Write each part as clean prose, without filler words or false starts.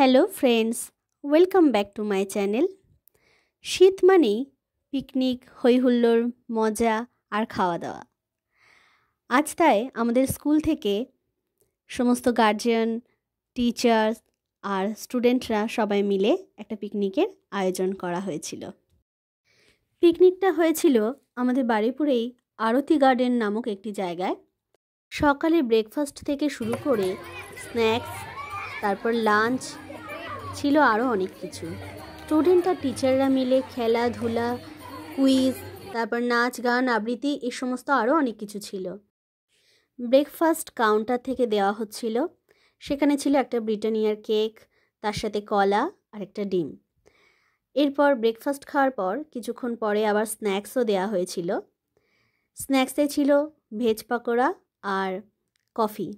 Hello friends, welcome back to my channel. শীত মানেই picnic, হইহুল্লোড়, মজা আর খাওয়া দাওয়া। আজ তাই আমাদের স্কুল থেকে সমস্ত গার্জিয়ান, টিচার্স আর স্টুডেন্টরা সবাই মিলে একটা পিকনিকের আয়োজন করা হয়েছিল। পিকনিকটা হয়েছিল আমাদের বারুইপুরেই আরতি গার্ডেন নামক একটি জায়গায়। সকালে ব্রেকফাস্ট থেকে শুরু করে স্ন্যাক্স, তারপর লাঞ্চ ছিল, আরও অনেক কিছু। স্টুডেন্ট আর টিচাররা মিলে খেলাধুলা, কুইজ, তারপর নাচ গান, আবৃত্তি, এই সমস্ত আরও অনেক কিছু ছিল। ব্রেকফাস্ট কাউন্টার থেকে দেওয়া হচ্ছিল। সেখানে ছিল একটা ব্রিটানিয়ার কেক, তার সাথে কলা আর একটা ডিম। এরপর ব্রেকফাস্ট খাওয়ার পর কিছুক্ষণ পরে আবার স্ন্যাক্সও দেওয়া হয়েছিল। স্ন্যাক্সে ছিল ভেজ পাকোড়া আর কফি।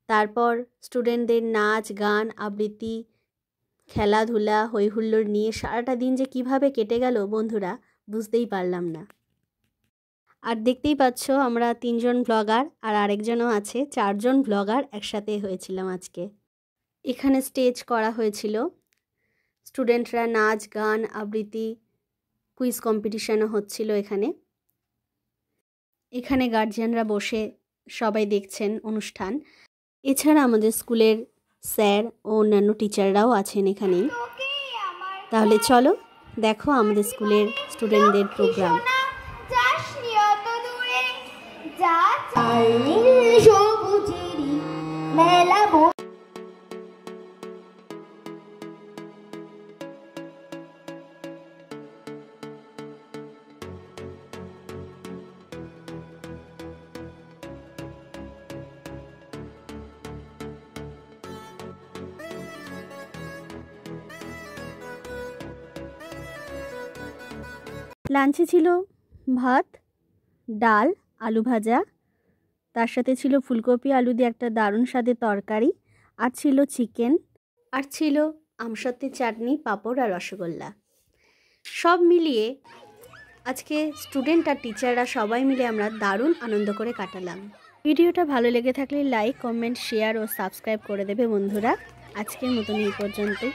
তারপর স্টুডেন্টদের নাচ গান, আবৃত্তি, খেলাধুলা, হইহুল্লোড় নিয়ে সারাটা দিন যে কিভাবে কেটে গেল বন্ধুরা, বুঝতেই পারলাম না। আর দেখতেই পাচ্ছ, আমরা 3জন ব্লগার আর আরেকজনও আছে, 4জন ব্লগার একসাথে হয়েছিলাম আজকে। এখানে স্টেজ করা হয়েছিল। স্টুডেন্টরা নাচ গান, আবৃত্তি, কুইজ কম্পিটিশনও হচ্ছিল এখানে গার্জিয়ানরা বসে সবাই দেখছেন অনুষ্ঠান। এছাড়া আমাদের স্কুলের স্যার ও অন্যান্য টিচাররাও আছেন এখানেই। তাহলে চলো দেখো আমাদের স্কুলের স্টুডেন্টদের প্রোগ্রাম। লাঞ্চে ছিল ভাত, ডাল, আলু ভাজা, তার সাথে ছিল ফুলকপি আলু দিয়ে একটা দারুণ স্বাদের তরকারি, আর ছিল চিকেন, আর ছিল আমসত্ত্বের চাটনি, পাঁপড় আর রসগোল্লা। সব মিলিয়ে আজকে স্টুডেন্ট আর টিচাররা সবাই মিলে আমরা দারুণ আনন্দ করে কাটালাম। ভিডিওটা ভালো লেগে থাকলে লাইক, কমেন্ট, শেয়ার ও সাবস্ক্রাইব করে দেবে বন্ধুরা। আজকের মতন এই পর্যন্তই।